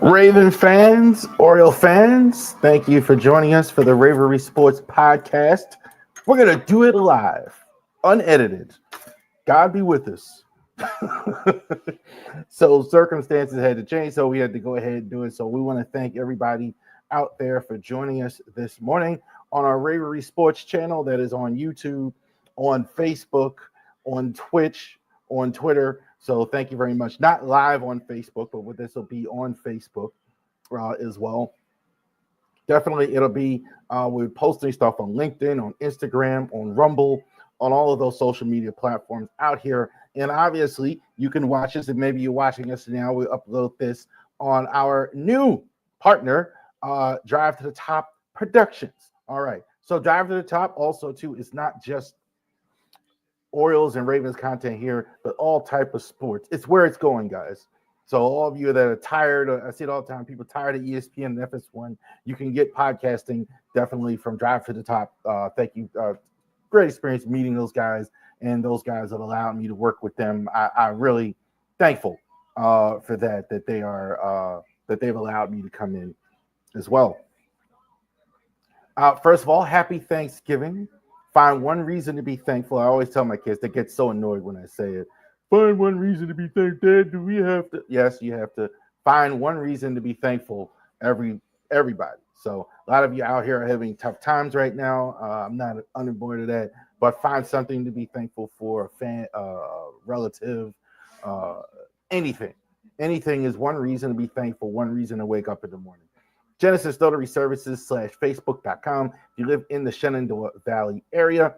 Raven fans, Oriole fans, thank you for joining us for the Ravery Sports Podcast. We're going to do it live, unedited. God be with us. So circumstances had to change, so we had to go ahead and do it. So we want to thank everybody out there for joining us this morning on our Ravery Sports channel that is on YouTube, on Facebook, on Twitch, on Twitter. So thank you very much. Not live on Facebook, but this will be on Facebook as well. Definitely, it'll be we're posting stuff on LinkedIn, on Instagram, on Rumble, on all of those social media platforms out here. And obviously, you can watch us, and maybe you're watching us now. We upload this on our new partner, Drive to the Top Productions. All right. So Drive to the Top also too is not just Orioles and Ravens content here, but all type of sports. It's where it's going, guys. So all of you that are tired, I see it all the time, people tired of ESPN and FS1, you can get podcasting definitely from Drive to the Top. Thank you. Great experience meeting those guys, and those guys have allowed me to work with them. I'm really thankful for that they are that they've allowed me to come in as well. First of all, happy Thanksgiving. Find one reason to be thankful. I always tell my kids, they get so annoyed when I say it. Find one reason to be thankful. Dad, do we have to? Yes, you have to find one reason to be thankful. Everybody. So a lot of you out here are having tough times right now. I'm not unemployed of that, but find something to be thankful for. A fan, relative, anything. Anything is one reason to be thankful. One reason to wake up in the morning. Genesis Notary Services /Facebook.com. If you live in the Shenandoah Valley area,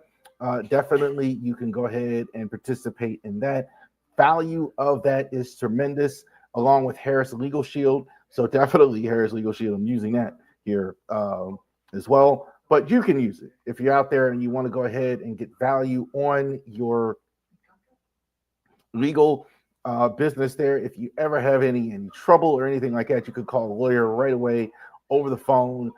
definitely you can go ahead and participate in that. Value of that is tremendous, along with Harris Legal Shield. So definitely Harris Legal Shield. I'm using that here as well. But you can use it if you're out there and you want to go ahead and get value on your legal business there. If you ever have any trouble or anything like that, you could call a lawyer right away over the phone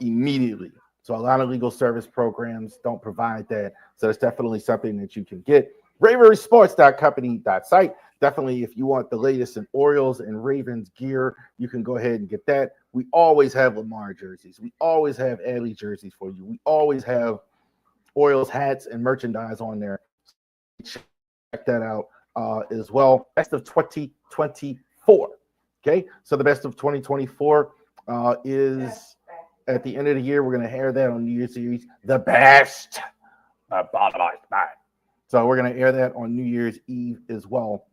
immediately. So a lot of legal service programs don't provide that. So it's definitely something that you can get. RaverySports.company.site. Definitely, if you want the latest in Orioles and Ravens gear, you can go ahead and get that. We always have Lamar jerseys. We always have Adley jerseys for you. We always have Orioles hats and merchandise on there. Check that out as well. Best of 2024. Okay, so the best of 2024 is at the end of the year. We're going to air that on New Year's Eve. The best of Baltimore. So we're going to air that on New Year's Eve as well.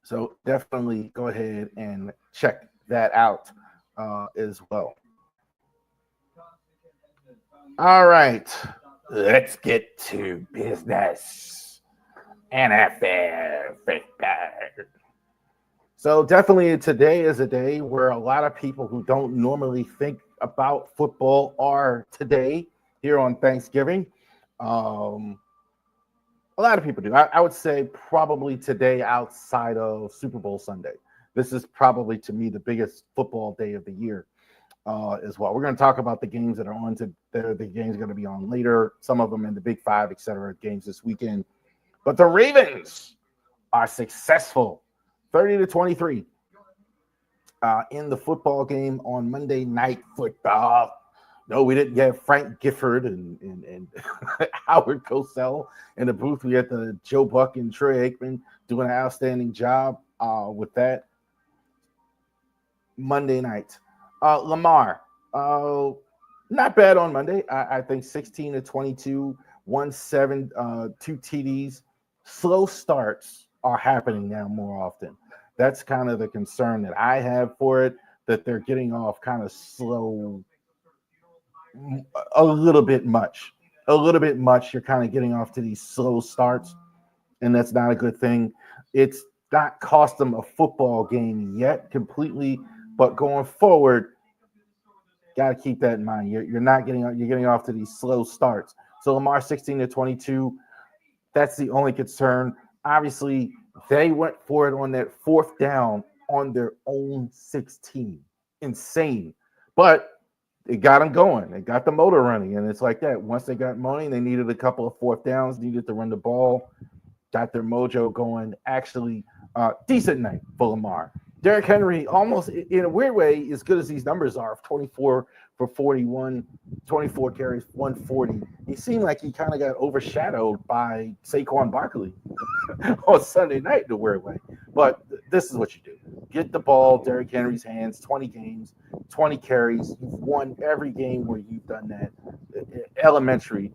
So definitely go ahead and check that out as well. All right, let's get to business. NFL. So definitely today is a day where a lot of people who don't normally think about football are today here on Thanksgiving. A lot of people do. I would say probably today outside of Super Bowl Sunday. This is probably, to me, the biggest football day of the year as well. We're going to talk about the games that are on to the games are going to be on later. Some of them in the Big Five, et cetera, games this weekend. But the Ravens are successful, 30-23, in the football game on Monday Night Football. No, we didn't get Frank Gifford and Howard Cosell in the booth. We had the Joe Buck and Troy Aikman doing an outstanding job with that. Monday night. Lamar, not bad on Monday. I think 16-22, 1-7, 2 TDs. Slow starts are happening now more often. That's kind of the concern that I have for it, that they're getting off kind of slow, a little bit much. You're kind of getting off to these slow starts, and that's not a good thing. It's not cost them a football game yet completely, but going forward, got to keep that in mind. You're getting off to these slow starts. So Lamar 16-22, that's the only concern. Obviously, they went for it on that fourth down on their own 16. Insane. But it got them going. They got the motor running, and it's like that. Once they got money, they needed a couple of fourth downs, needed to run the ball, got their mojo going. Actually, decent night for Lamar. Derrick Henry, almost in a weird way, as good as these numbers are, 24 for 41, 24 carries, 140. He seemed like he kind of got overshadowed by Saquon Barkley on Sunday night in a weird way. But this is what you do. Get the ball, Derrick Henry's hands, 20 games, 20 carries. You've won every game where you've done that. Elementary,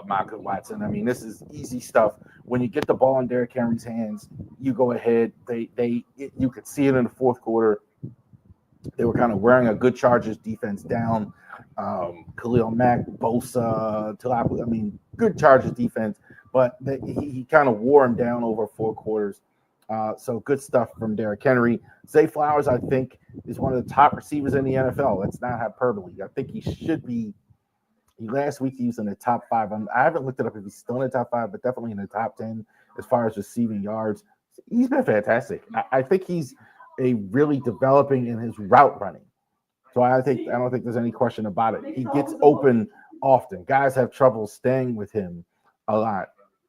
Michael Watson. I mean, this is easy stuff. When you get the ball in Derrick Henry's hands, you go ahead. You could see it in the fourth quarter. They were kind of wearing a good Chargers defense down. Khalil Mack, Bosa, Tilapia. I mean, good Chargers defense, but he kind of wore him down over 4 quarters. So good stuff from Derrick Henry. Zay Flowers, I think, is one of the top receivers in the NFL. That's not hyperbole. I think he should be. Last week he was in the top 5. I haven't looked it up if he's still in the top 5, but definitely in the top 10 as far as receiving yards. He's been fantastic. I think he's really developing in his route running. So I don't think there's any question about it. He gets open often. Guys have trouble staying with him a lot.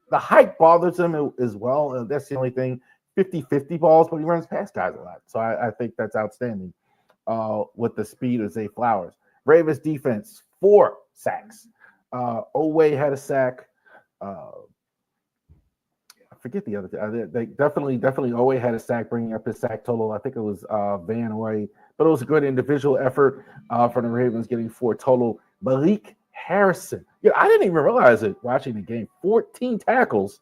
The height bothers him as well. That's the only thing. 50-50 balls, but he runs past guys a lot. So I think that's outstanding with the speed of Zay Flowers. Ravens defense, 4 sacks. Oweh had a sack. I forget the other thing. They definitely Oweh had a sack, bringing up his sack total. I think it was Van Oy, but it was a good individual effort from the Ravens, getting 4 total. Malik Harrison. Yeah, I didn't even realize it watching the game. 14 tackles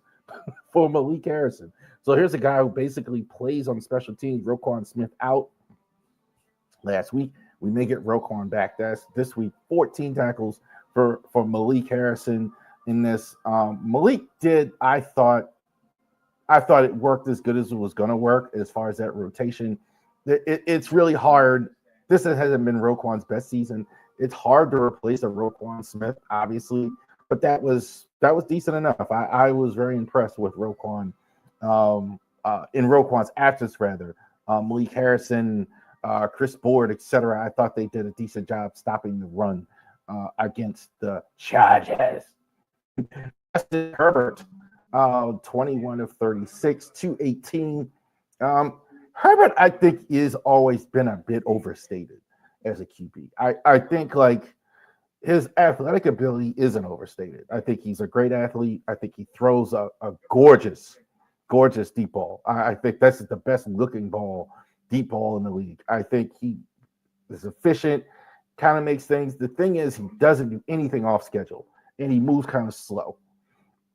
for Malik Harrison. So here's a guy who basically plays on special teams. Roquan Smith out last week. We may get Roquan back. That's this week. 14 tackles for Malik Harrison in this. Malik did, I thought it worked as good as it was going to work as far as that rotation. It's really hard. This hasn't been Roquan's best season. It's hard to replace a Roquan Smith, obviously, but that was decent enough. I was very impressed with Roquan in Roquan's absence, rather. Malik Harrison, Chris Board, etc. I thought they did a decent job stopping the run against the Chargers. Justin Herbert, 21 of 36, 218. Herbert, I think, is always been a bit overstated as a QB. I think like his athletic ability isn't overstated. I think he's a great athlete. I think he throws a gorgeous deep ball. I think that's the best looking deep ball in the league. I think he is efficient, kind of makes things. The thing is, he doesn't do anything off schedule, and he moves kind of slow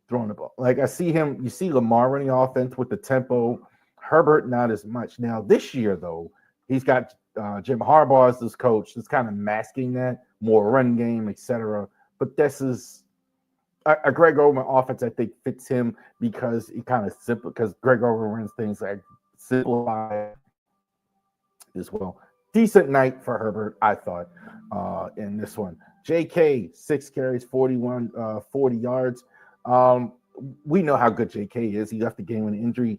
throwing the ball. Like I see him, you see Lamar running offense with the tempo. Herbert, not as much. Now, this year, though, he's got Jim Harbaugh as his coach. That's kind of masking that, more run game, etc. But this is a Greg Roman offense, I think, fits him because he kind of simple, because Greg Roman runs things like simplify as well. Decent night for Herbert, I thought, in this one. JK, 6 carries, 40 yards. We know how good JK is. He left the game with an injury.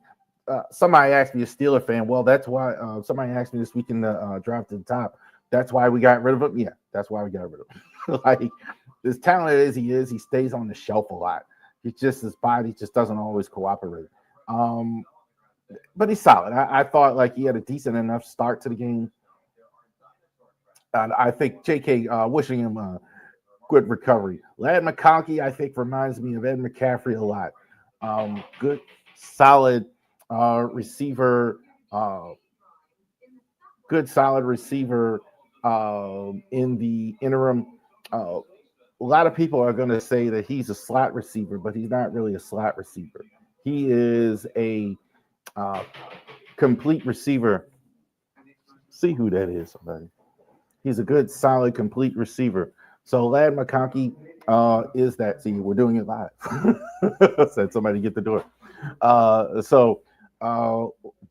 Somebody asked me, a Steeler fan, well, that's why somebody asked me this week in the drive to the top, that's why we got rid of him. Yeah, that's why we got rid of him. Like, as talented as he is, he stays on the shelf a lot. His body just doesn't always cooperate. But he's solid. I thought like he had a decent enough start to the game. And I think JK, wishing him a good recovery. Ladd McConkey, I think, reminds me of Ed McCaffrey a lot. Good, solid receiver. Good, solid receiver in the interim. A lot of people are going to say that he's a slot receiver, but he's not really a slot receiver. He is a complete receiver. See who that is, somebody. He's a good, solid, complete receiver. So Ladd McConkey is that. See, we're doing it live. Said somebody get the door.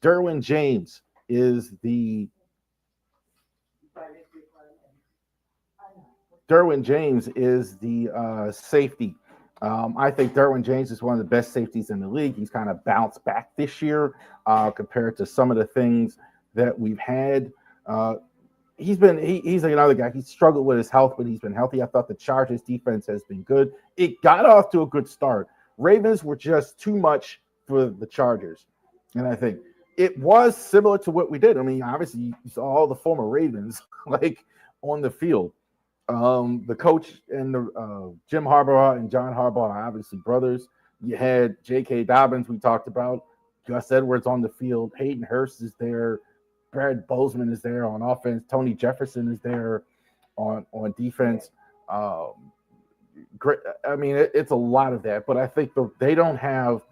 Derwin James is the safety. I think Derwin James is one of the best safeties in the league. He's kind of bounced back this year compared to some of the things that we've had. He's another guy. He struggled with his health, but he's been healthy. I thought the Chargers defense has been good. It got off to a good start. Ravens were just too much for the Chargers. And I think it was similar to what we did. I mean, obviously, you saw all the former Ravens like on the field. The coach and the Jim Harbaugh and John Harbaugh are obviously brothers. You had J.K. Dobbins, we talked about. Gus Edwards on the field. Hayden Hurst is there. Brad Bozeman is there on offense. Tony Jefferson is there on defense. Great. I mean, it's a lot of that, but I think they don't have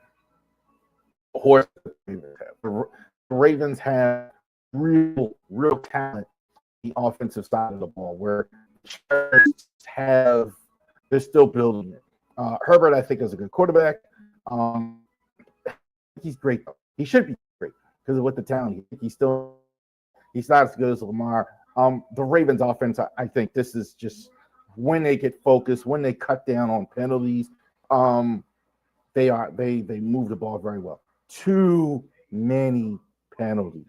a horse that the Ravens have. The Ravens have real talent on the offensive side of the ball, where they're still building it. Herbert, I think, is a good quarterback. He's great though. He should be great because of what the talent. He's not as good as Lamar. The Ravens offense, I think this is just when they get focused, when they cut down on penalties, they move the ball very well. Too many penalties.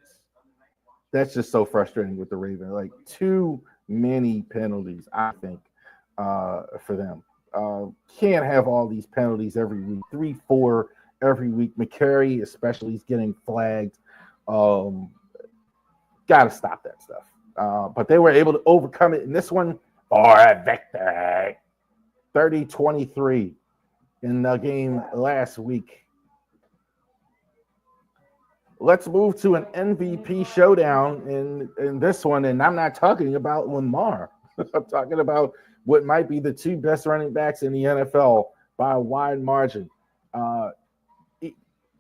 That's just so frustrating with the Ravens. Like too many penalties, I think, for them. Can't have all these penalties every week. 3-4 every week. McCary, especially, is getting flagged. Got to stop that stuff. But they were able to overcome it in this one for a victory. 30-23 in the game last week. Let's move to an MVP showdown in this one. And I'm not talking about Lamar. I'm talking about what might be the two best running backs in the NFL by a wide margin.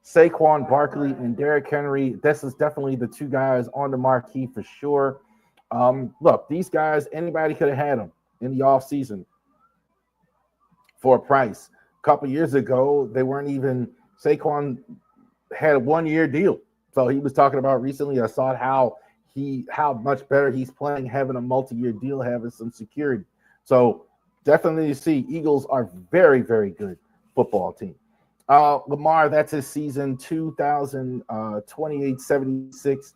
Saquon Barkley and Derrick Henry. This is definitely the two guys on the marquee for sure. Look, these guys, anybody could have had them in the offseason for a price. A couple years ago, they weren't even – Saquon had a one-year deal. So he was talking about recently, I saw how much better he's playing, having a multi-year deal, having some security. So definitely you see Eagles are very, very good football team. Lamar, that's his season, 2,028, 76,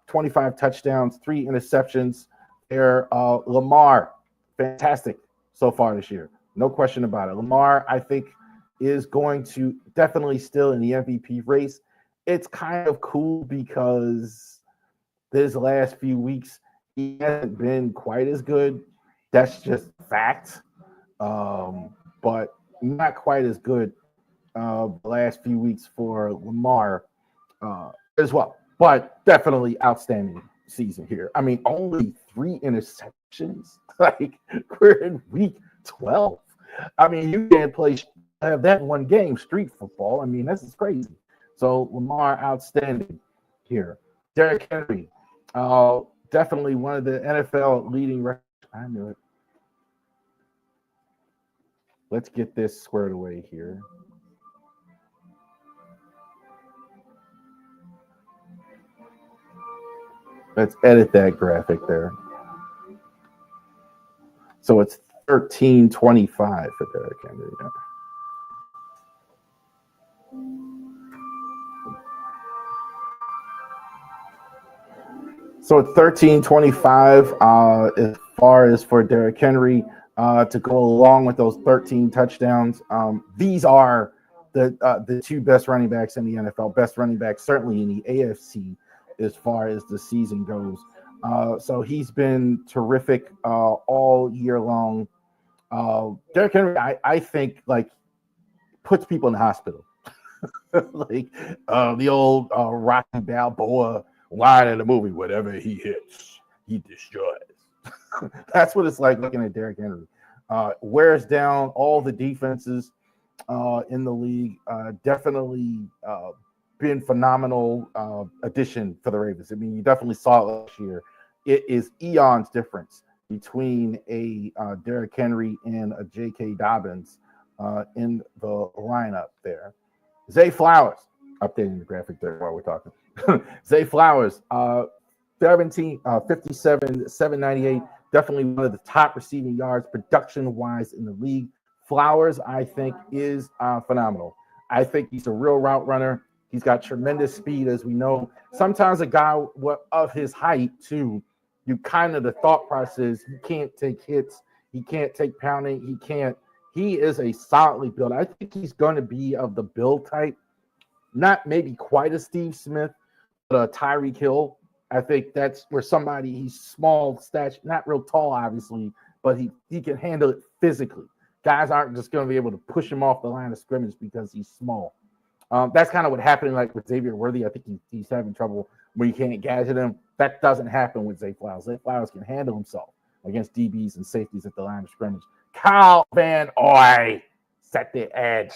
25 touchdowns, 3 interceptions there. Lamar, fantastic so far this year. No question about it. Lamar, I think, is going to definitely still in the MVP race. It's kind of cool because this last few weeks, he hasn't been quite as good. That's just fact. But not quite as good the last few weeks for Lamar as well. But definitely outstanding season here. I mean, only 3 interceptions. Like, we're in week 12. I mean, you can't have that in one game, street football. I mean, this is crazy. So Lamar, outstanding here. Derrick Henry, definitely one of the NFL leading records. I knew it. Let's get this squared away here. Let's edit that graphic there. So it's 13-25 for Derrick Henry. Yeah. So at 13-25, as far as for Derrick Henry to go along with those 13 touchdowns, these are the two best running backs in the NFL, best running backs certainly in the AFC as far as the season goes. So he's been terrific all year long. Derrick Henry, I think, like, puts people in the hospital. Like the old Rocky Balboa line in the movie, whatever he hits, he destroys. That's what it's like looking at Derrick Henry. Wears down all the defenses in the league. Definitely been phenomenal addition for the Ravens. I mean, you definitely saw it last year. It is eons difference between a Derrick Henry and a J.K. Dobbins in the lineup there. Zay Flowers, updating the graphic there while we're talking. Zay Flowers, 57, 798, definitely one of the top receiving yards production-wise in the league. Flowers, I think, is phenomenal. I think he's a real route runner. He's got tremendous speed, as we know. Sometimes a guy of his height, too, you kind of the thought process, he can't take hits, he can't take pounding, he is a solidly built. I think he's going to be of the build type, not maybe quite a Steve Smith, Tyreek Hill. I think that's where he's small, stature, not real tall, obviously, but he can handle it physically. Guys aren't just going to be able to push him off the line of scrimmage because he's small. That's kind of what happened like with Xavier Worthy. I think he's having trouble where you can't gadget him. That doesn't happen with Zay Flowers. Zay Flowers can handle himself against DBs and safeties at the line of scrimmage. Kyle Van Noy set the edge.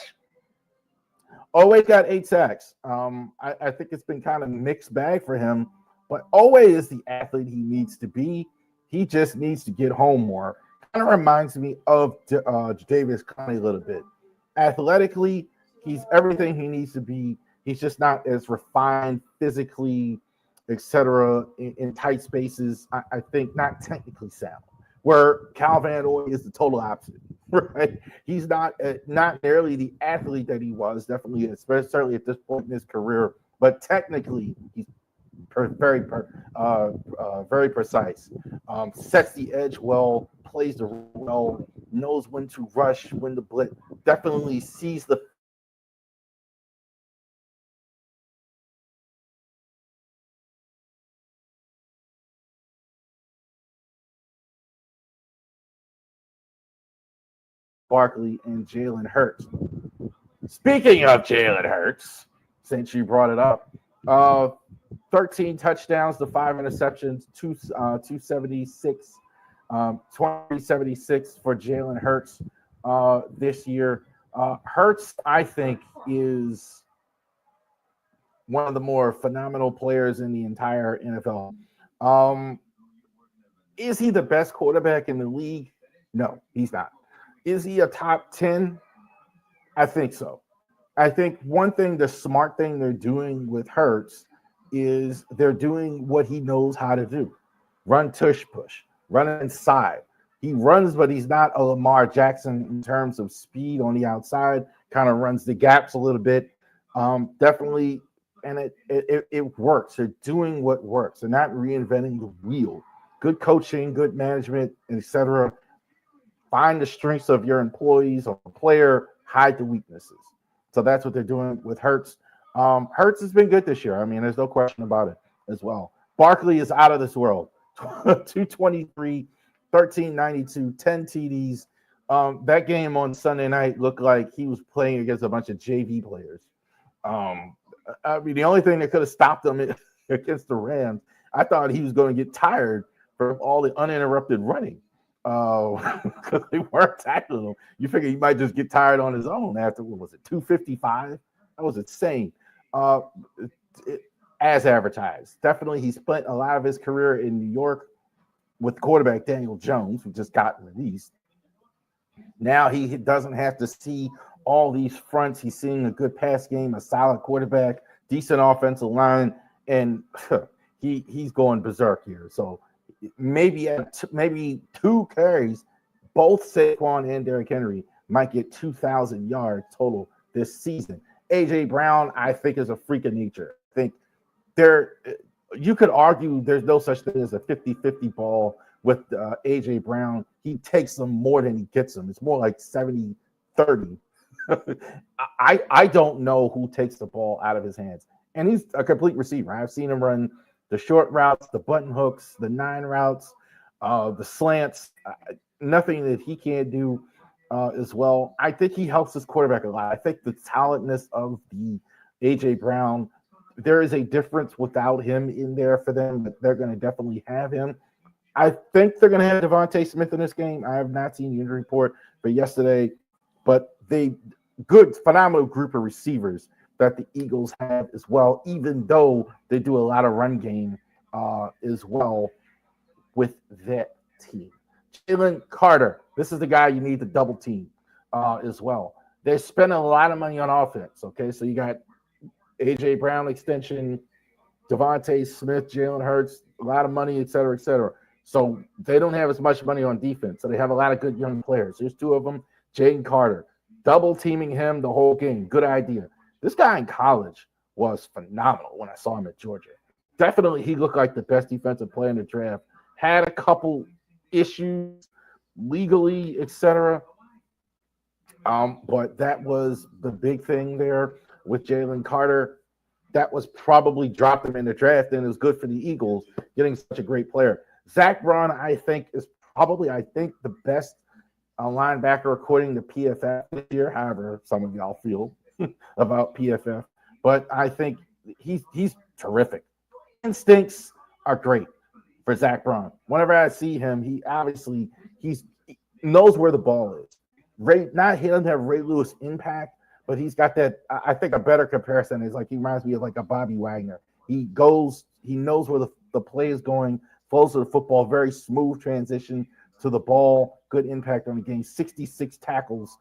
Always got 8 sacks. I think it's been kind of mixed bag for him, but always is the athlete he needs to be. He just needs to get home more. Kind of reminds me of Davis Conley a little bit. Athletically, he's everything he needs to be. He's just not as refined physically, etc. In tight spaces. I think not technically sound. Where Kyle Van Noy is the total opposite. Right, he's not nearly the athlete that he was. Definitely, especially at this point in his career. But technically, he's very precise. Sets the edge well, plays the role well, knows when to rush, when to blitz. Definitely sees the Barkley and Jalen Hurts. Speaking of Jalen Hurts, since you brought it up, 13 touchdowns to 5 interceptions, 276, 2076 for Jalen Hurts this year. Hurts, I think, is one of the more phenomenal players in the entire NFL. Is he the best quarterback in the league? No, he's not. Is he a top 10? I think so. I think one thing, the smart thing they're doing with Hurts is they're doing what he knows how to do. Run, tush, push, run inside. He runs, but he's not a Lamar Jackson in terms of speed on the outside, kind of runs the gaps a little bit. Definitely, and it works. They're doing what works. They're not reinventing the wheel. Good coaching, good management, etc. Find the strengths of your employees or player, hide the weaknesses. So that's what they're doing with Hurts. Hurts has been good this year. I mean, there's no question about it as well. Barkley is out of this world. 223, 1392, 10 TDs. That game on Sunday night looked like he was playing against a bunch of JV players. I mean, the only thing that could have stopped him against the Rams, I thought he was going to get tired from all the uninterrupted running. Because they weren't tackling him. You figure he might just get tired on his own after, what was it, 255? That was insane. As advertised. Definitely, he spent a lot of his career in New York with quarterback Daniel Jones, who just got released. Now he doesn't have to see all these fronts. He's seeing a good pass game, a solid quarterback, decent offensive line, and he's going berserk here. So maybe 2 carries, both Saquon and Derrick Henry might get 2,000 yards total this season. A.J. Brown, I think, is a freak of nature. I think you could argue there's no such thing as a 50-50 ball with A.J. Brown. He takes them more than he gets them. It's more like 70-30. I don't know who takes the ball out of his hands. And he's a complete receiver. I've seen him run the short routes, the button hooks, the 9 routes, the slants, nothing that he can't do as well. I think he helps his quarterback a lot. I think the talentness of the A.J. Brown, there is a difference without him in there for them, but they're going to definitely have him. I think they're going to have Devontae Smith in this game. I have not seen the injury report for yesterday, but phenomenal group of receivers that the Eagles have as well, even though they do a lot of run game as well with that team. Jalen Carter, this is the guy you need to double team as well. They're spending a lot of money on offense, okay? So you got A.J. Brown extension, Devontae Smith, Jalen Hurts, a lot of money, et cetera, et cetera. So they don't have as much money on defense. So they have a lot of good young players. There's 2 of them, Jalen Carter. Double teaming him the whole game. Good idea. This guy in college was phenomenal when I saw him at Georgia. Definitely, he looked like the best defensive player in the draft. Had a couple issues legally, etc. But that was the big thing there with Jalen Carter. that was probably dropped him in the draft, and it was good for the Eagles getting such a great player. Zach Braun, I think, is probably, I think, the best linebacker according to PFF this year. However, some of y'all feel about PFF, but I think he's terrific. Instincts are great for Zach Braun. Whenever I see him, he knows where the ball is. He doesn't have Ray Lewis impact, but he's got that. I think a better comparison is like he reminds me of like a Bobby Wagner. He knows where the play is going, flows to the football, very smooth transition to the ball, good impact on the game, 66 tackles.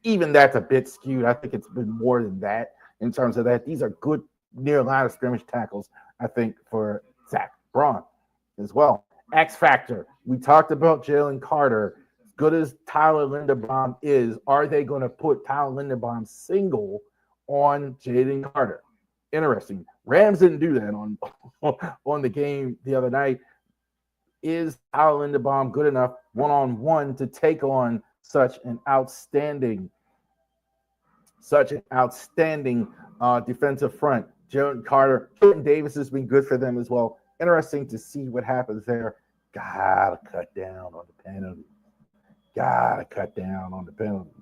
Even that's a bit skewed. I think it's been more than that in terms of that. These are good near line of scrimmage tackles, I think, for Zach Braun as well. X Factor. We talked about Jalen Carter. As good as Tyler Linderbaum is, are they going to put Tyler Linderbaum single on Jalen Carter? Interesting. Rams didn't do that on the game the other night. Is Tyler Linderbaum good enough one-on-one to take on such an outstanding defensive front? Jalen Carter, Jordan Davis has been good for them as well. Interesting to see what happens there. Gotta cut down on the penalties.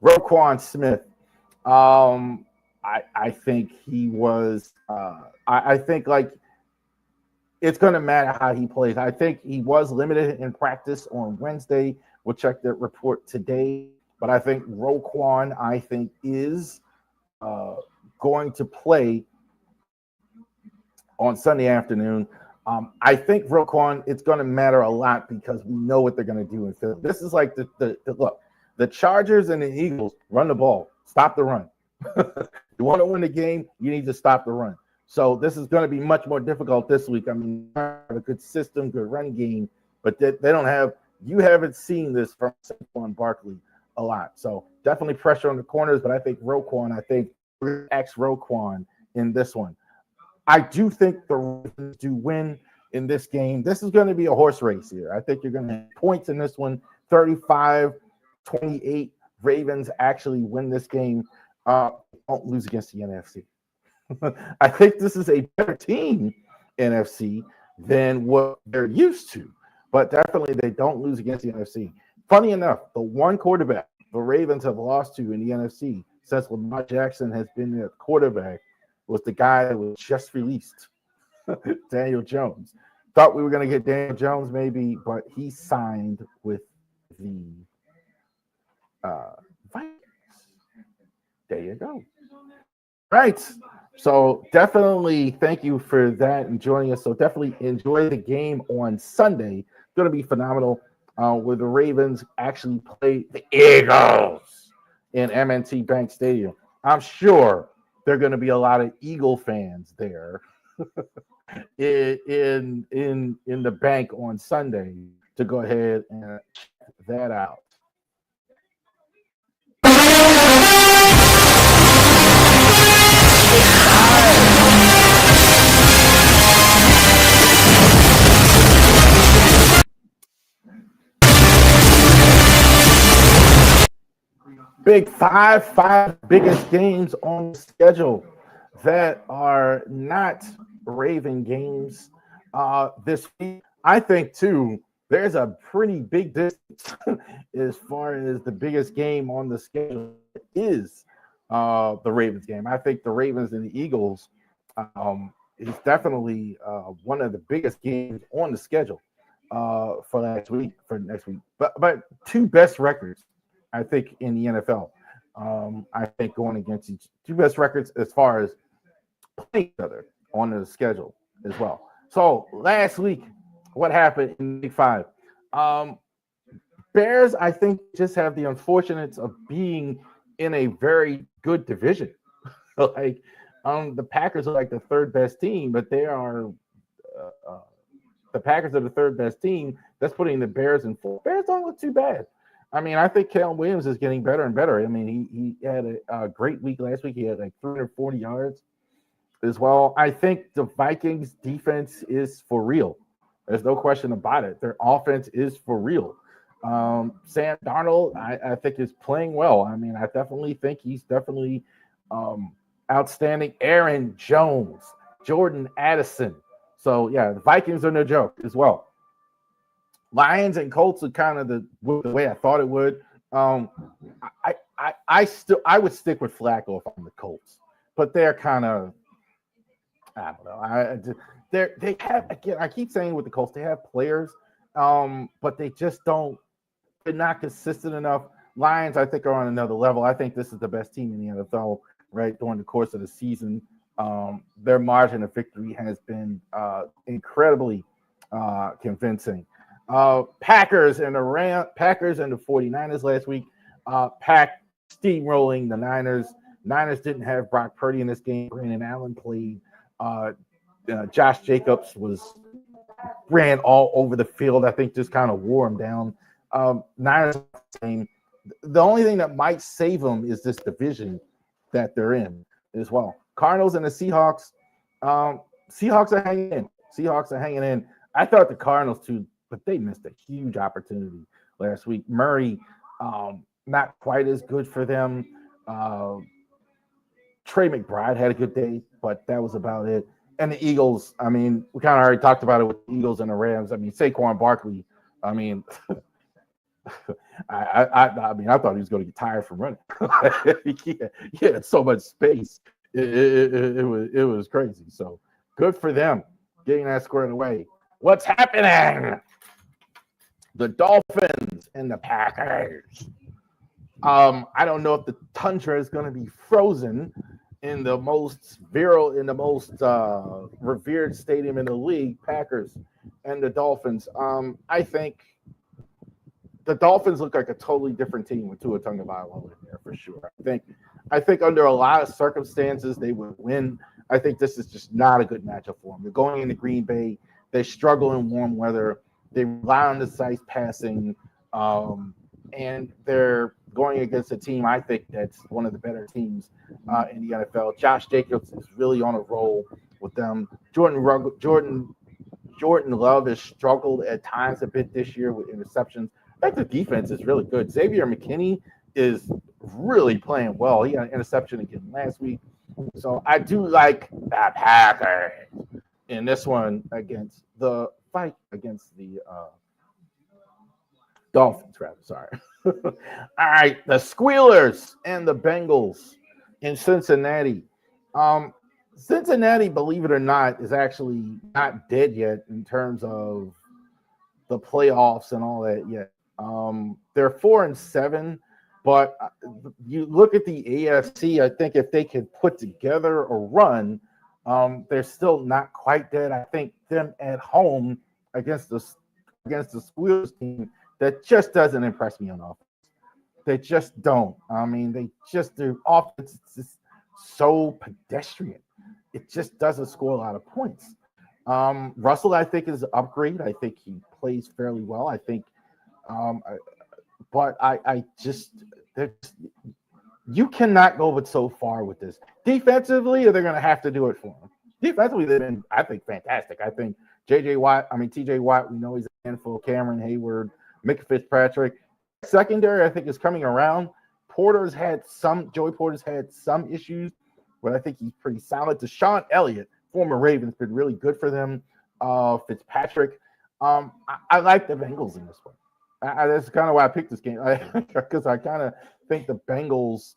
Roquan Smith. I think he was. I think like it's going to matter how he plays. I think he was limited in practice on Wednesday. We'll check that report today. But I think Roquan, is going to play on Sunday afternoon. I think Roquan, it's going to matter a lot because we know what they're going to do in Philly. This is like the Chargers and the Eagles run the ball, stop the run. You want to win the game, you need to stop the run. So this is going to be much more difficult this week. I mean, have a good system, good running game, but they don't have. You haven't seen this from Saquon Barkley a lot. So definitely pressure on the corners, but I think Roquan. Roquan in this one. I do think the Ravens do win in this game. This is going to be a horse race here. I think you're going to have points in this one. 35-28. Ravens actually win this game. Don't lose against the NFC. I think this is a better team, NFC, than what they're used to. But definitely they don't lose against the NFC. Funny enough, the one quarterback the Ravens have lost to in the NFC since Lamar Jackson has been their quarterback was the guy that was just released, Daniel Jones. Thought we were going to get Daniel Jones maybe, but he signed with the Vikings. There you go. Right. So definitely thank you for that and joining us. So definitely enjoy the game on Sunday. It's going to be phenomenal where the Ravens actually play the Eagles in M&T Bank Stadium. I'm sure there are going to be a lot of Eagle fans there in the bank on Sunday to go ahead and check that out. Big five biggest games on the schedule that are not Raven games this week. I think too, there's a pretty big distance as far as the biggest game on the schedule is the Ravens game. I think the Ravens and the Eagles is definitely one of the biggest games on the schedule for next week. But two best records, I think, in the NFL. I think going against two best records as far as playing each other on the schedule as well. So last week, what happened in Week 5? Bears, I think, just have the unfortunate of being in a very good division. The Packers are like the third best team, but they are the Packers are the third best team. That's putting the Bears in fourth. Bears don't look too bad. I mean, I think Caleb Williams is getting better and better. I mean, he had a great week last week. He had like 340 yards as well. I think the Vikings defense is for real. There's no question about it. Their offense is for real. Sam Darnold, I think, is playing well. I mean, I definitely think he's definitely outstanding. Aaron Jones, Jordan Addison. So yeah, the Vikings are no joke as well. Lions and Colts are kind of the way I thought it would. Um, I would stick with Flacco if I'm the Colts, but they're kind of, I don't know. They have, again, I keep saying with the Colts, they have players, but they just don't. They're not consistent enough. Lions, I think, are on another level. I think this is the best team in the NFL right during the course of the season. Their margin of victory has been incredibly convincing. Packers and the 49ers last week. Pack steamrolling the Niners. Niners didn't have Brock Purdy in this game. Brandon Allen played. Josh Jacobs ran all over the field. I think just kind of wore him down. Niners, the only thing that might save them is this division that they're in as well. Cardinals and the Seahawks. Seahawks are hanging in. I thought the Cardinals too, but they missed a huge opportunity last week. Murray, not quite as good for them. Trey McBride had a good day, but that was about it. And the Eagles, I mean, we kind of already talked about it with the Eagles and the Rams. I mean, Saquon Barkley, I mean, I mean, I thought he was going to get tired from running. he had so much space. It was crazy. So good for them getting that squared away. What's happening? The Dolphins and the Packers. I don't know if the tundra is going to be frozen in the most revered stadium in the league, Packers and the Dolphins. I think the Dolphins look like a totally different team with Tua Tagovailoa in there for sure. I think under a lot of circumstances they would win. I think this is just not a good matchup for them. They're going into Green Bay. They struggle in warm weather. They rely on decisive passing, and they're going against a team I think that's one of the better teams in the NFL. Josh Jacobs is really on a roll with them. Jordan Love has struggled at times a bit this year with interceptions. I think the defense is really good. Xavier McKinney is really playing well. He had an interception again last week. So I do like that Packers in this one against the Dolphins, rather. Sorry. All right, the Squealers and the Bengals in Cincinnati. Cincinnati, believe it or not, is actually not dead yet in terms of the playoffs and all that yet. They're 4-7, but you look at the AFC. I think if they could put together a run, they're still not quite dead. I think them at home against the Squealers team that just doesn't impress me on offense. They just don't. I mean, their offense is just so pedestrian. It just doesn't score a lot of points. Russell, I think, is an upgrade. I think he plays fairly well. I think, but you cannot go but so far with this. Defensively, they're going to have to do it for them. Defensively, they've been, I think, fantastic. I think TJ Watt, we know he's a handful. Cameron Hayward, Mick Fitzpatrick. Secondary, I think, is coming around. Joey Porter's had some issues, but I think he's pretty solid. Deshaun Elliott, former Ravens, been really good for them. Fitzpatrick. I like the Bengals in this one. That's kind of why I picked this game, because I kind of think the Bengals,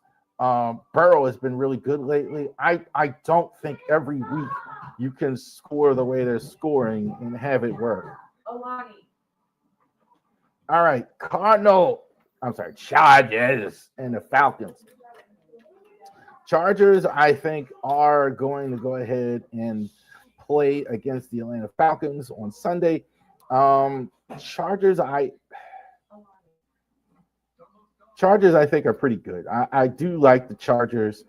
Burrow has been really good lately. I don't think every week you can score the way they're scoring and have it work. All right, Chargers and the Falcons. Chargers, I think, are going to go ahead and play against the Atlanta Falcons on Sunday. Chargers, I think, are pretty good. I do like the Chargers,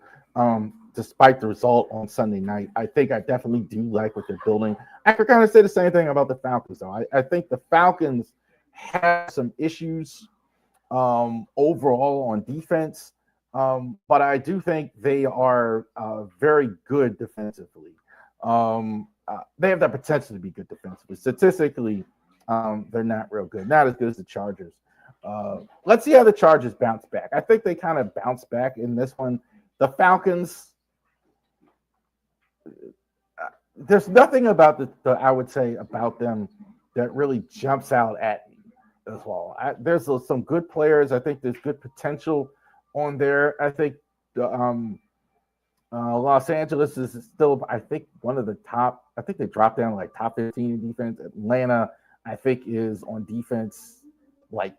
despite the result on Sunday night. I think I definitely do like what they're building. I could kind of say the same thing about the Falcons, though. I think the Falcons have some issues overall on defense, but I do think they are very good defensively. They have the potential to be good defensively. Statistically, they're not real good. Not as good as the Chargers. Let's see how the Chargers bounce back. I think they kind of bounce back in this one. The Falcons, there's nothing about the I would say about them that really jumps out at me as well. There's some good players. I think there's good potential on there. I think the Los Angeles is still, I think, one of the top. I think they dropped down like top 15 in defense. Atlanta, I think, is on defense like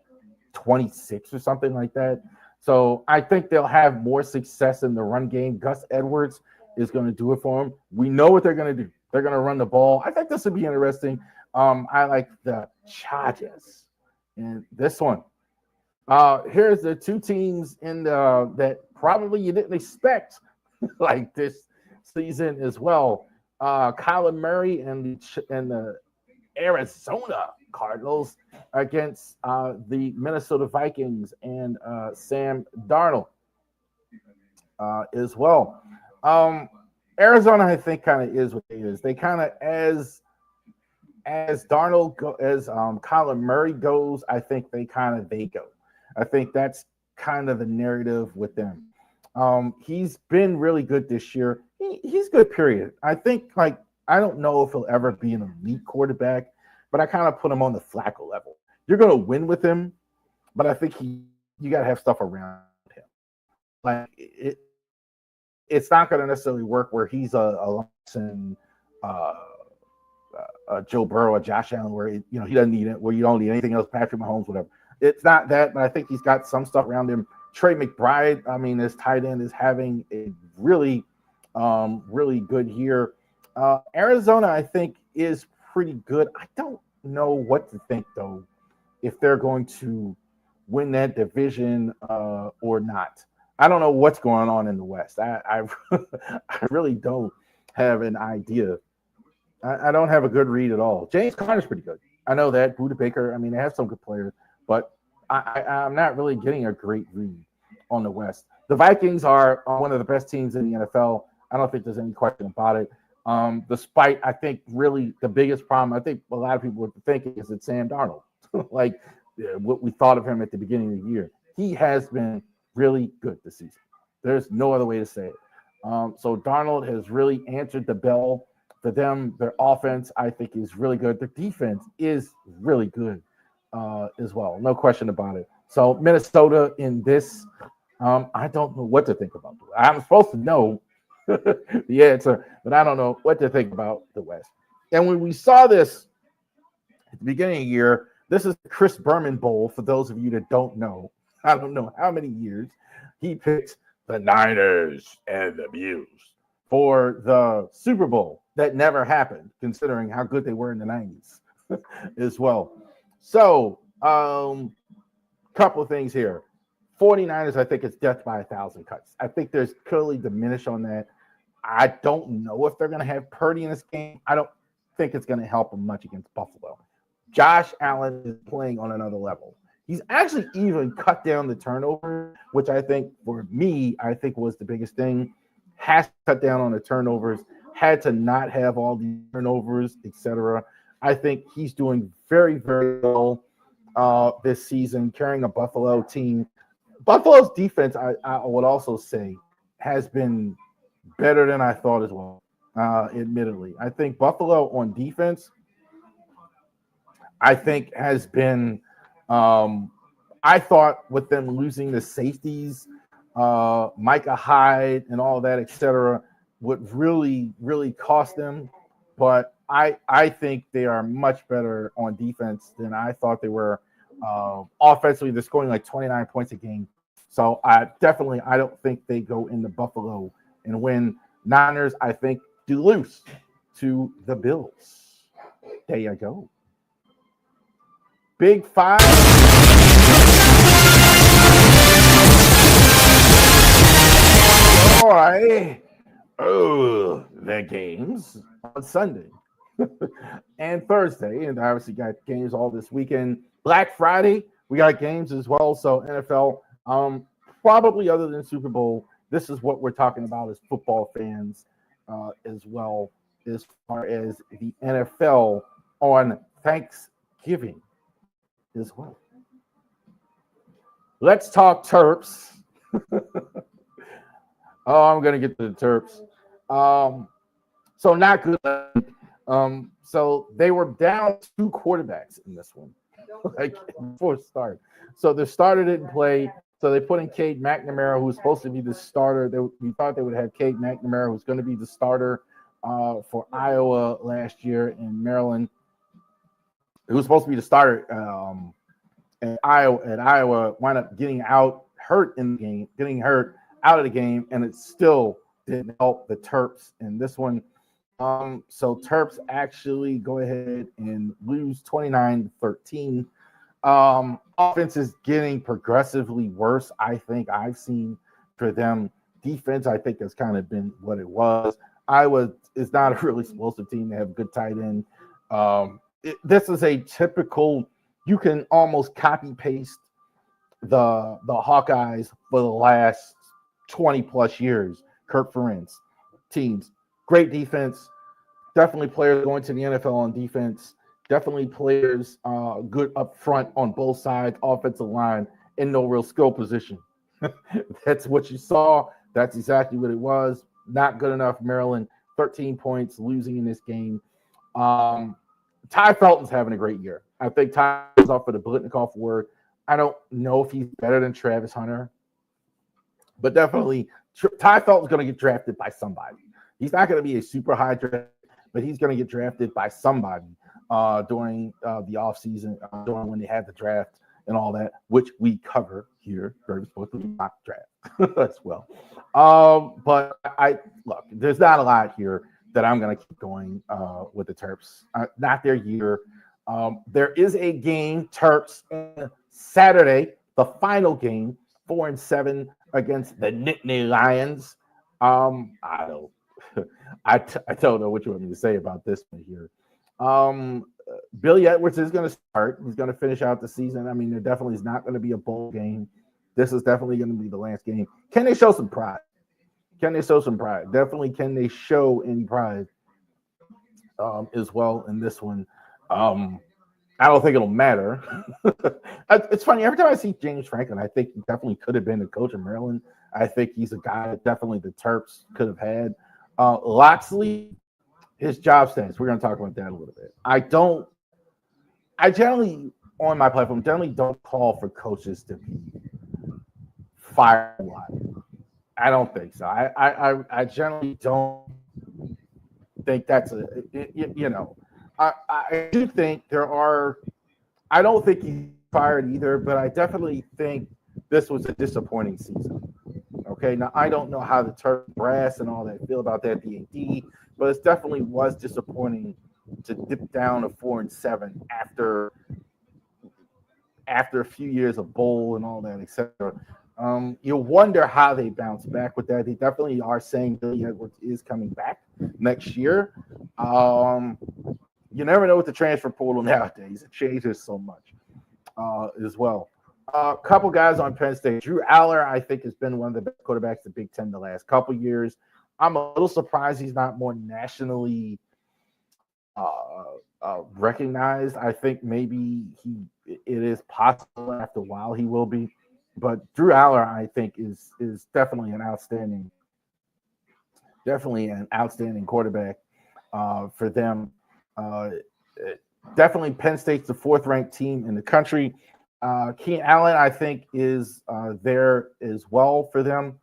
26 or something like that. So I think they'll have more success in the run game. Gus Edwards is going to do it for them. We know what they're going to do. They're going to run the ball. I think this would be interesting. I like the Chargers in this one. Here's the two teams in the that probably you didn't expect like this season as well. Kyler Murray and the Arizona Cardinals against the Minnesota Vikings and Sam Darnold as well. Arizona, I think, kind of is what it is. They kind of as Darnold as Kyler Murray goes, I think they go. I think that's kind of the narrative with them. He's been really good this year. He's good, period. I think, like, I don't know if he'll ever be an elite quarterback, but I kind of put him on the Flacco level. You're going to win with him, but I think you got to have stuff around him. Like, it's not going to necessarily work where he's a Joe Burrow or Josh Allen, where he doesn't need it, where you don't need anything else, Patrick Mahomes, whatever. It's not that, but I think he's got some stuff around him. Trey McBride, I mean, his tight end is having a really, really good year. Arizona, I think, is pretty good. I don't know what to think, though, if they're going to win that division or not. I don't know what's going on in the West. I really don't have an idea. I don't have a good read at all. James Conner's pretty good. I know that. Budda Baker, I mean, they have some good players, but I'm not really getting a great read on the West. The Vikings are one of the best teams in the NFL. I don't think there's any question about it. Despite, I think, really the biggest problem, I think a lot of people would think is that Sam Darnold, like what we thought of him at the beginning of the year. He has been really good this season. There's no other way to say it. So Darnold has really answered the bell for them. Their offense, I think, is really good. Their defense is really good as well. No question about it. So Minnesota in this, I don't know what to think about. I'm supposed to know the answer, but I don't know what to think about the West. And when we saw this at the beginning of the year, this is the Chris Berman Bowl. For those of you that don't know, I don't know how many years he picked the Niners and the Bills for the Super Bowl. That never happened, considering how good they were in the 90s as well. So, couple of things here. 49ers, I think it's death by 1,000 cuts. I think there's clearly diminish on that. I don't know if they're going to have Purdy in this game. I don't think it's going to help them much against Buffalo. Josh Allen is playing on another level. He's actually even cut down the turnover, which I think, for me, I think was the biggest thing. Has to cut down on the turnovers, had to not have all the turnovers, etc. I think he's doing very, very well this season, carrying a Buffalo team. Buffalo's defense, I would also say, has been better than I thought as well, admittedly. I think Buffalo on defense, I think, has been I thought with them losing the safeties, Micah Hyde and all that, etc., would really, really cost them. But I think they are much better on defense than I thought they were. Offensively, they're scoring like 29 points a game. So I don't think they go into Buffalo and win. Niners, I think, do lose to the Bills. There you go. Big Five. All right. Oh, the games on Sunday and Thursday. And obviously got games all this weekend. Black Friday, we got games as well. So NFL, probably other than Super Bowl, this is what we're talking about as football fans as well, as far as the NFL on Thanksgiving as well. Let's talk Terps. Oh, I'm going to get to the Terps. So not good. So they were down 2 quarterbacks in this one, like before it started. So the starter didn't play. So they put in Cade McNamara, who was supposed to be the starter. We thought they would have Cade McNamara, who's going to be the starter for Iowa last year in Maryland. It was supposed to be the starter at Iowa, wound up getting hurt in the game, getting hurt out of the game, and it still didn't help the Terps in this one. So Terps actually go ahead and lose 29-13. Offense is getting progressively worse. I think I've seen for them. Defense, I think, has kind of been what it was. Iowa is not a really explosive team. They have a good tight end. This is a typical. You can almost copy paste the Hawkeyes for the last 20 plus years. Kirk Ferentz teams, great defense. Definitely players going to the NFL on defense. Definitely players good up front on both sides, offensive line, in no real skill position. That's what you saw. That's exactly what it was. Not good enough. Maryland, 13 points, losing in this game. Ty Felton's having a great year. I think Ty is off for the Blitnikoff award. I don't know if he's better than Travis Hunter, but definitely Ty Felton's going to get drafted by somebody. He's not going to be a super high draft, but he's going to get drafted by somebody during the offseason, during when they had the draft and all that, which we cover here, Ravens Sports Mock Draft as well. But look, there's not a lot here that I'm going to keep going with the Terps. Not their year. There is a game, Terps, Saturday, the final game, 4-7 against the Nittany Lions. I don't I don't know what you want me to say about this one here. Billy Edwards is going to start. He's going to finish out the season. I mean, there definitely is not going to be a bowl game. This is definitely going to be the last game. Can they show some pride? Definitely can they show any pride as well in this one? I don't think it'll matter. It's funny. Every time I see James Franklin, I think he definitely could have been the coach of Maryland. I think he's a guy that definitely the Terps could have had. Loxley, his job status. We're going to talk about that a little bit. I generally, on my platform, generally don't call for coaches to be fired a lot. I don't think so. I generally don't think that's I do think there are. I don't think he's fired either, but I definitely think this was a disappointing season. Okay, now I don't know how the Terp brass and all that feel about that DAD, but it definitely was disappointing to dip down to 4-7 after a few years of bowl and all that, etc. You wonder how they bounce back with that. They definitely are saying Billy Edwards is coming back next year. You never know with the transfer portal nowadays. It changes so much as well. A couple guys on Penn State. Drew Aller, I think, has been one of the best quarterbacks in the Big Ten the last couple years. I'm a little surprised he's not more nationally recognized. I think maybe it is possible after a while he will be. But Drew Aller, I think, is definitely an outstanding quarterback for them. Definitely Penn State's the 4th-ranked team in the country. Keenan Allen, I think, is there as well for them.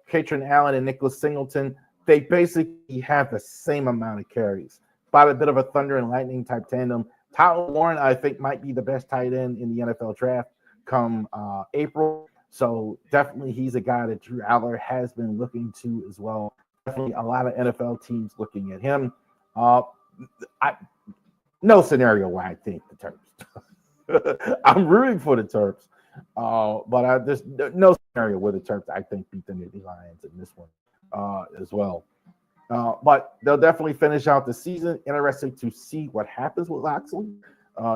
Katrin Allen and Nicholas Singleton, they basically have the same amount of carries. About a bit of a thunder and lightning type tandem. Tyler Warren, I think, might be the best tight end in the NFL draft come April. So definitely he's a guy that Drew Aller has been looking to as well. Definitely a lot of NFL teams looking at him. No scenario where I think the Terps. I'm rooting for the Terps, but there's no scenario where the Terps, I think, beat the Nittany Lions in this one as well. But they'll definitely finish out the season. Interesting to see what happens with Loxley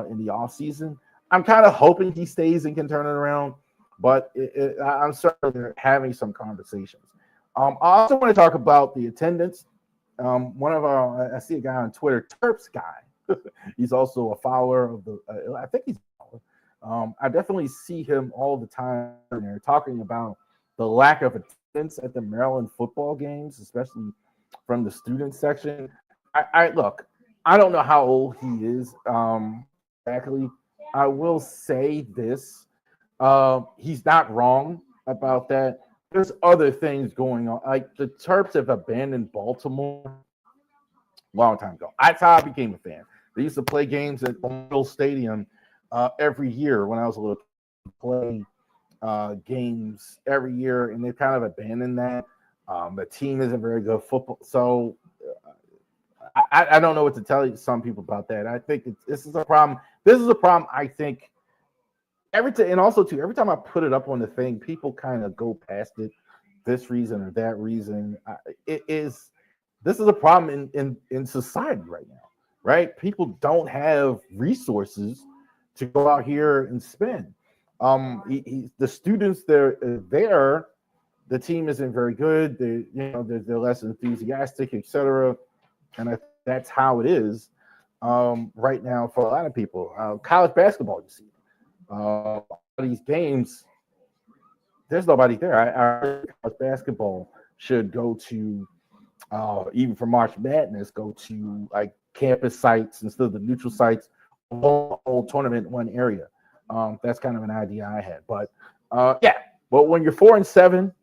in the offseason. I'm kind of hoping he stays and can turn it around, but I'm certainly having some conversations. I also want to talk about the attendance. I see a guy on Twitter, Terps guy. He's also a follower of I think he's a follower. I definitely see him all the time there talking about the lack of attendance at the Maryland football games, especially from the student section. I look, I don't know how old he is exactly. I will say this. He's not wrong about that. There's other things going on. Like the Terps have abandoned Baltimore a long time ago. That's how I became a fan. They used to play games at Baltimore Stadium every year when I was a little kid. Play games every year, and they've kind of abandoned that. The team isn't very good football, so I don't know what to tell you. Some people about that. I think this is a problem. This is a problem. I think and also too, every time I put it up on the thing, people kind of go past it. This reason or that reason. It is. This is a problem in society right now, right? People don't have resources to go out here and spend. The students there, the team isn't very good. They're less enthusiastic, etc. And I think that's how it is right now for a lot of people. College basketball, you see, these games, there's nobody there. I college basketball should go to even for March Madness, go to like campus sites instead of the neutral sites, whole tournament in one area. That's kind of an idea I had. But yeah, but when you're 4-7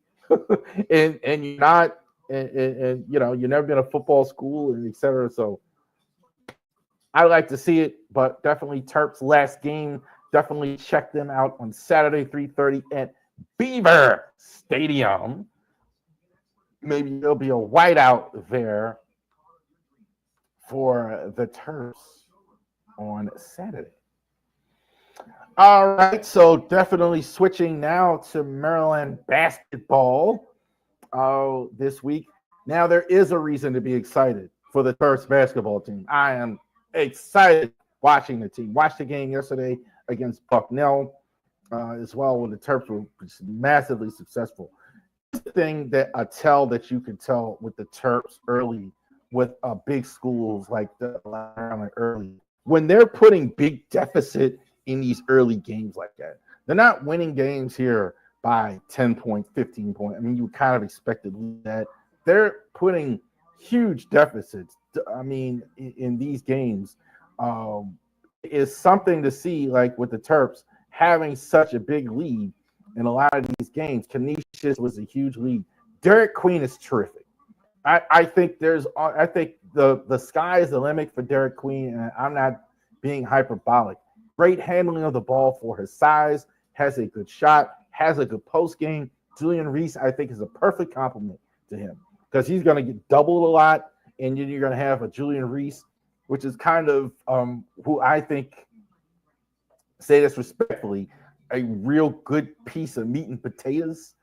and you're not and you've never been a football school and etc. So I like to see it, but definitely Terps last game. Definitely check them out on Saturday, 3:30 at Beaver Stadium. Maybe there'll be a whiteout there for the Terps on Saturday. All right, so definitely switching now to Maryland basketball this week. Now, there is a reason to be excited for the Terps basketball team. I am excited watching the team. Watched the game yesterday against Bucknell as well, when the Terps were massively successful. The thing that I tell that you can tell with the Terps early, with big schools like the early, when they're putting big deficit in these early games like that, they're not winning games here by 10 points, 15 points. I mean, you kind of expected that. They're putting huge deficits. I mean, in these games, is something to see, like with the Terps having such a big lead in a lot of these games. Canisius was a huge lead. Derek Queen is terrific. I think the sky is the limit for Derek Queen, and I'm not being hyperbolic. Great handling of the ball for his size, has a good shot, has a good post game. Julian Reese, I think, is a perfect compliment to him because he's going to get doubled a lot, and then you're going to have a Julian Reese, which is kind of who I think, say this respectfully, a real good piece of meat and potatoes.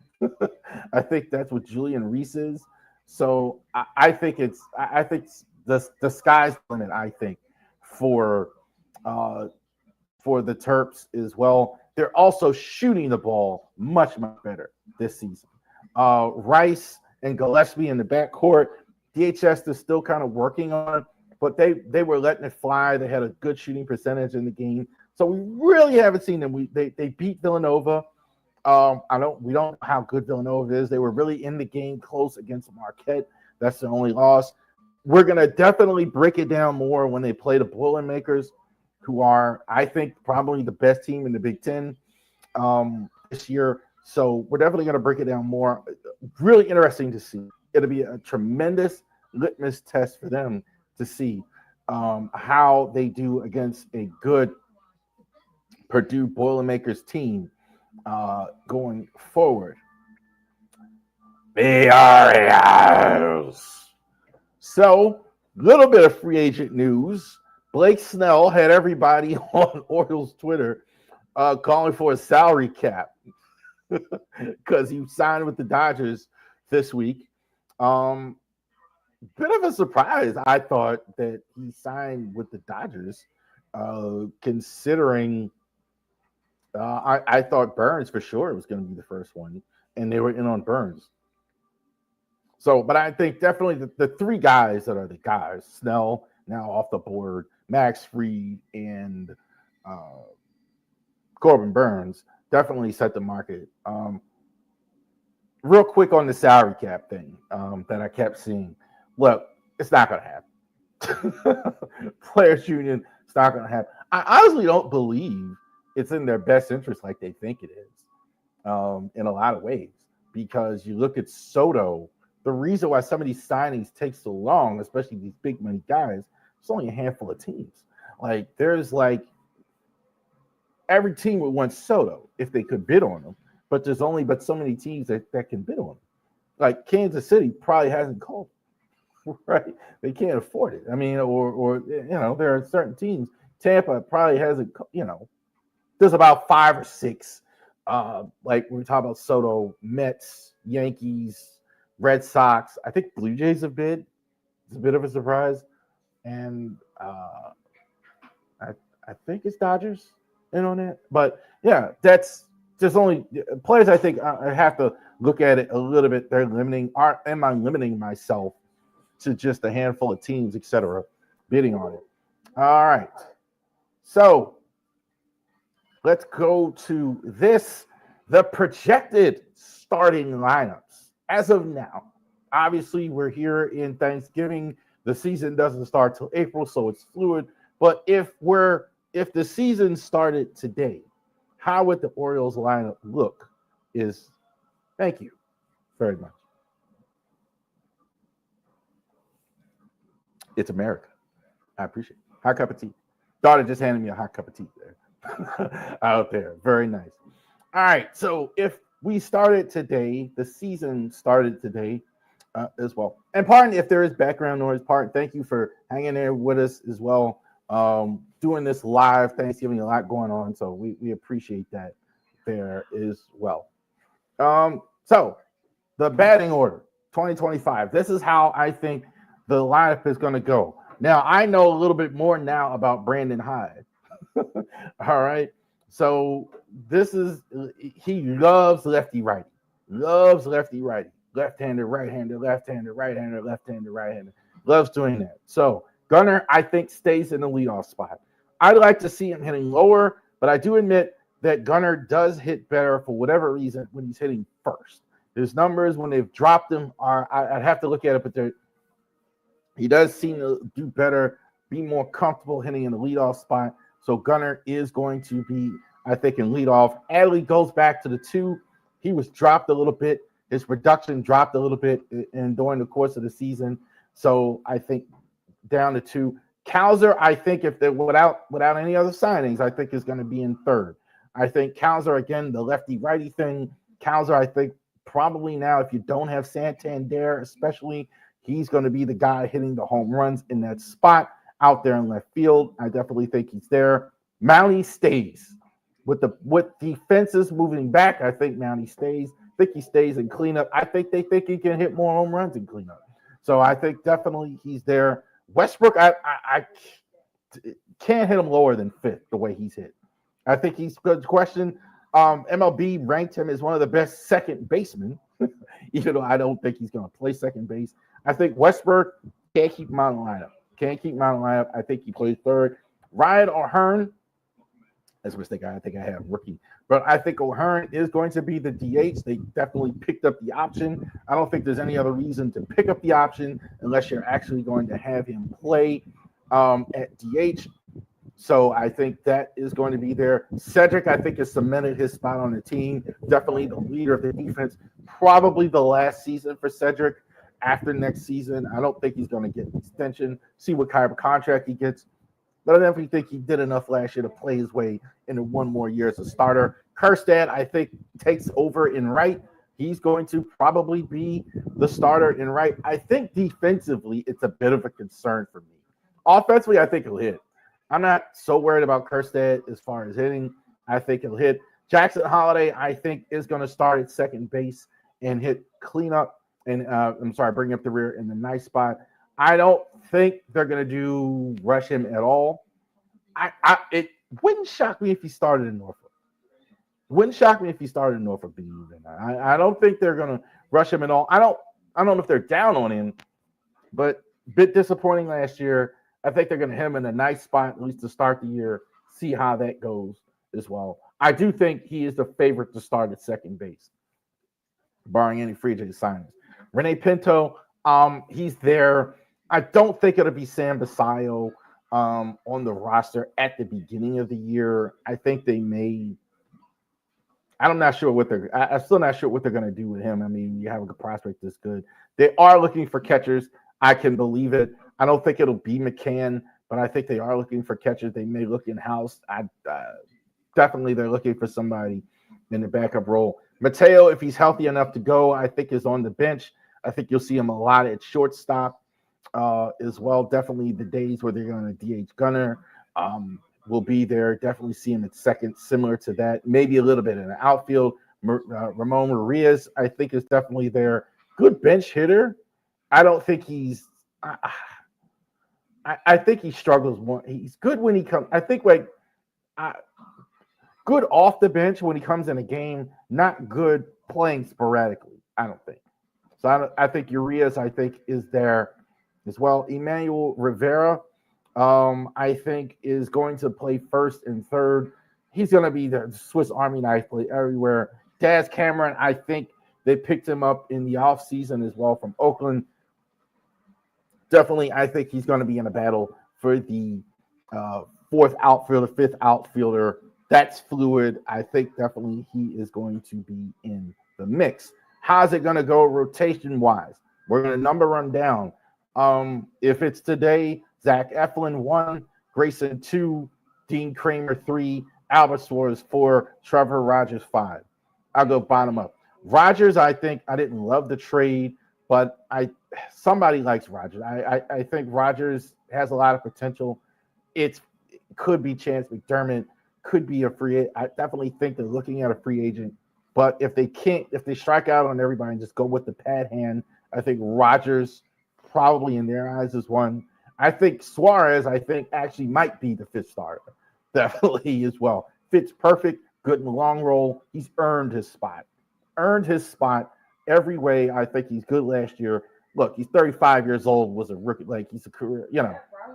I think that's what Julian Reese is. So I think the sky's the limit. I think for the Terps as well. They're also shooting the ball much better this season. Rice and Gillespie in the backcourt. DHS is still kind of working on it, but they were letting it fly. They had a good shooting percentage in the game. So we really haven't seen them. They beat Villanova. We don't know how good Villanova is. They were really in the game close against Marquette. That's the only loss. We're gonna definitely break it down more when they play the Boilermakers, who are, I think, probably the best team in the Big Ten this year. So we're definitely gonna break it down more. Really interesting to see. It'll be a tremendous litmus test for them to see how they do against a good Purdue Boilermakers team going forward. Barrios. So, little bit of free agent news. Blake Snell had everybody on Orioles Twitter calling for a salary cap because he signed with the Dodgers this week. Bit of a surprise, I thought, that he signed with the Dodgers, considering I thought Burns for sure was going to be the first one, and they were in on Burns. So, but I think definitely the three guys that are the guys, Snell now off the board, Max Fried, and Corbin Burns, definitely set the market. Real quick on the salary cap thing that I kept seeing. look, it's not going to happen. Players Union, it's not going to happen. I honestly don't believe it's in their best interest like they think it is in a lot of ways. Because you look at Soto, the reason why some of these signings take so long, especially these big money guys, it's only a handful of teams. Like there's like every team would want Soto if they could bid on him, but there's only but so many teams that can bid on him. Like Kansas City probably hasn't called, right? They can't afford it. I mean, or you know, there are certain teams. Tampa probably hasn't, you know, there's about 5 or 6. Like when we talk about Soto, Mets, Yankees, Red Sox. I think Blue Jays have bid. It's a bit of a surprise. And I think it's Dodgers in on it. But yeah, that's just only players. I think I have to look at it a little bit. They're limiting. Am I limiting myself to just a handful of teams, etc., bidding on it? All right. So let's go to this. The projected starting lineups as of now. Obviously, we're here in Thanksgiving. The season doesn't start till April, so it's fluid. But if the season started today, how would the Orioles lineup look? Thank you very much. It's America. I appreciate it. Hot cup of tea. Daughter just handed me a hot cup of tea there. Out there. Very nice. All right. So if we started today, the season started today as well. And pardon if there is background noise. Thank you for hanging there with us as well. Doing this live Thanksgiving, a lot going on. So we appreciate that there as well. So the batting order, 2025. This is how I think the lineup is going to go. Now, I know a little bit more now about Brandon Hyde. All right. So he loves lefty-righty. Loves lefty-righty. Left-hander, right-hander, left-hander, right-hander, left-hander, right-hander. Loves doing that. So Gunnar, I think, stays in the leadoff spot. I'd like to see him hitting lower, but I do admit that Gunnar does hit better for whatever reason when he's hitting first. His numbers, when they've dropped him, I'd have to look at it, but he does seem to do better, be more comfortable hitting in the leadoff spot. So Gunnar is going to be, I think, in leadoff. Adley goes back to the 2. He was dropped a little bit. His production dropped a little bit during the course of the season. So I think down to 2. Cowser, I think if they're without any other signings, I think is going to be in 3rd. I think Cowser, again, the lefty-righty thing. Cowser, I think probably now, if you don't have Santander, especially, he's going to be the guy hitting the home runs in that spot out there in left field. I definitely think he's there. Mountie stays. With defenses moving back, I think Mountie stays. I think he stays in cleanup. I think they think he can hit more home runs in cleanup. So I think definitely he's there. Westbrook, I can't hit him lower than 5th the way he's hit. I think he's good question. MLB ranked him as one of the best second basemen, even though I don't think he's going to play second base. I think Westbrook can't keep him out of the lineup. I think he plays 3rd. Ryan O'Hearn, that's a mistake. I think I have rookie. But I think O'Hearn is going to be the DH. They definitely picked up the option. I don't think there's any other reason to pick up the option unless you're actually going to have him play at DH. So I think that is going to be there. Cedric, I think, has cemented his spot on the team. Definitely the leader of the defense. Probably the last season for Cedric. After next season, I don't think he's going to get an extension. See what kind of contract he gets. But I definitely think he did enough last year to play his way into 1 more year as a starter. Kerstad, I think, takes over in right. He's going to probably be the starter in right. I think defensively, it's a bit of a concern for me. Offensively, I think he'll hit. I'm not so worried about Kerstad as far as hitting. I think he'll hit. Jackson Holiday, I think, is going to start at second base and hit cleanup. And bring up the rear in the nice spot. I don't think they're going to rush him at all. It wouldn't shock me if he started in Norfolk. I don't think they're going to rush him at all. I don't know if they're down on him, but a bit disappointing last year. I think they're going to hit him in a nice spot, at least to start the year, see how that goes as well. I do think he is the favorite to start at second base, barring any free agent signings. Rene Pinto, He's there. I don't think it'll be Sam Basayo on the roster at the beginning of the year. I think they may. I'm not sure what they're. I'm still not sure what they're going to do with him. I mean, you have a prospect this good. They are looking for catchers. I can believe it. I don't think it'll be McCann, but I think they are looking for catchers. They may look in house. Definitely they're looking for somebody in the backup role. Mateo, if he's healthy enough to go, I think is on the bench. I think you'll see him a lot at shortstop as well. Definitely the days where they're going to DH Gunner will be there. Definitely see him at second, similar to that. Maybe a little bit in the outfield. Ramon Marias, I think, is definitely there. Good bench hitter. I don't think he's. I think he struggles more. He's good when he comes. I think good off the bench when he comes in a game. Not good playing sporadically. I don't think. So I think Urias, I think, is there as well. Emmanuel Rivera, I think, is going to play first and third. He's going to be the Swiss Army knife, play everywhere. Daz Cameron, I think they picked him up in the offseason as well from Oakland. Definitely, I think he's going to be in a battle for the fourth outfielder, fifth outfielder. That's fluid. I think definitely he is going to be in the mix. How's it going to go rotation-wise? We're going to number run down. If it's today, Zach Eflin 1, Grayson 2, Dean Kramer 3, Albert Suarez 4, Trevor Rogers 5. I'll go bottom up. Rogers, I think I didn't love the trade, but somebody likes Rogers. I think Rogers has a lot of potential. It could be Chance McDermott, could be a free agent. I definitely think they're looking at a free agent. But if they strike out on everybody and just go with the pad hand, I think Rogers probably in their eyes is one. I think Suarez, actually might be the fifth starter. Definitely as well. Fits perfect, good in the long roll. He's earned his spot. Every way. I think he's good last year. Look, he's 35 years old, was a rookie. Like, he's a career,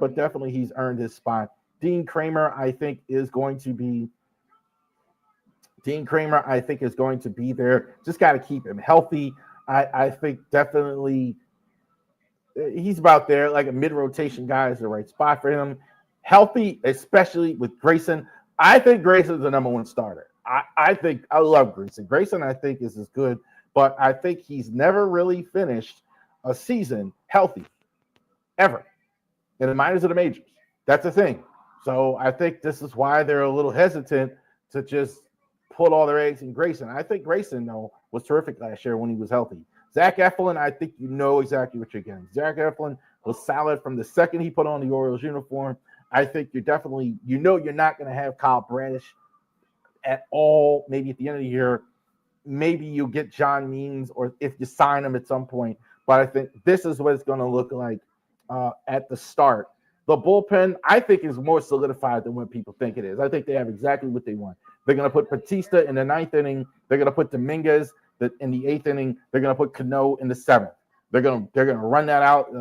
but definitely he's earned his spot. Dean Kramer, I think, is going to be there. Just got to keep him healthy. I think definitely he's about there. Like a mid-rotation guy is the right spot for him. Healthy, especially with Grayson. I think Grayson's the number one starter. I love Grayson. Grayson, I think, is as good, but I think he's never really finished a season healthy, ever, in the minors or the majors. That's the thing. So I think this is why they're a little hesitant to just put all their eggs in Grayson. I think Grayson, though, was terrific last year when he was healthy. Zach Eflin, I think you know exactly what you're getting. Zach Eflin was solid from the second he put on the Orioles uniform. I think you're definitely, you're not going to have Kyle Bradish at all. Maybe at the end of the year, maybe you'll get John Means, or if you sign him at some point. But I think this is what it's going to look like at the start. The bullpen, I think, is more solidified than what people think it is. I think they have exactly what they want. They're going to put Batista in the ninth inning. They're going to put Dominguez in the eighth inning. They're going to put Cano in the seventh. They're going to run that out.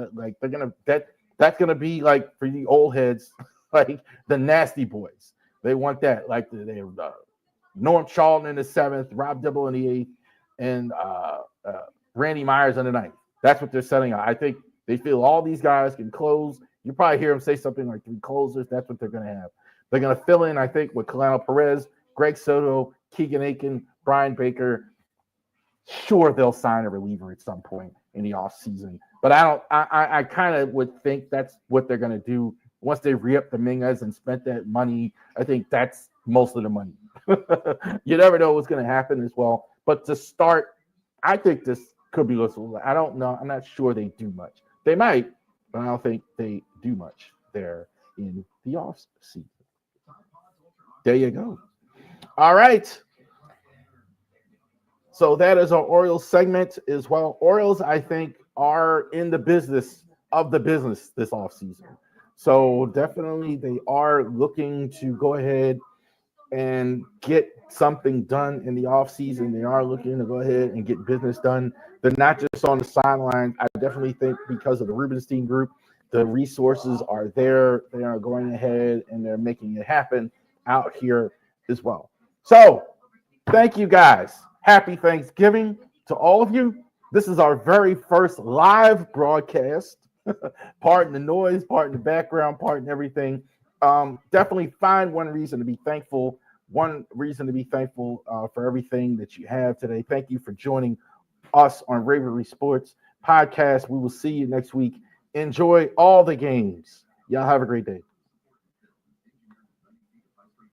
That's going to be like for the old heads, like the nasty boys. They want that. Like they have Norm Charlton in the seventh, Rob Dibble in the eighth, and Randy Myers in the ninth. That's what they're setting up. I think they feel all these guys can close. You probably hear them say something like three closers. That's what they're going to have. They're going to fill in, I think, with Colano Perez, Greg Soto, Keegan Aiken, Brian Baker. Sure, they'll sign a reliever at some point in the offseason. But I kind of would think that's what they're going to do. Once they re-up Dominguez and spent that money, I think that's most of the money. You never know what's going to happen as well. But to start, I think this could be listenable. I don't know. I'm not sure they do much. They might, but I don't think they do much there in the off season. There you go. All right. So that is our Orioles segment as well. Orioles, I think, are in the business this offseason. So definitely they are looking to go ahead and get something done in the offseason. They are looking to go ahead and get business done. They're not just on the sidelines. I definitely think because of the Rubenstein Group, the resources are there. They are going ahead and they're making it happen out here as well. So thank you guys. Happy Thanksgiving to all of you. This is our very first live broadcast. Pardon the noise, pardon the background, pardon everything. Definitely find one reason to be thankful. One reason to be thankful for everything that you have today. Thank you for joining us on Ravery Sports Podcast. We will see you next week. Enjoy all the games. Y'all have a great day.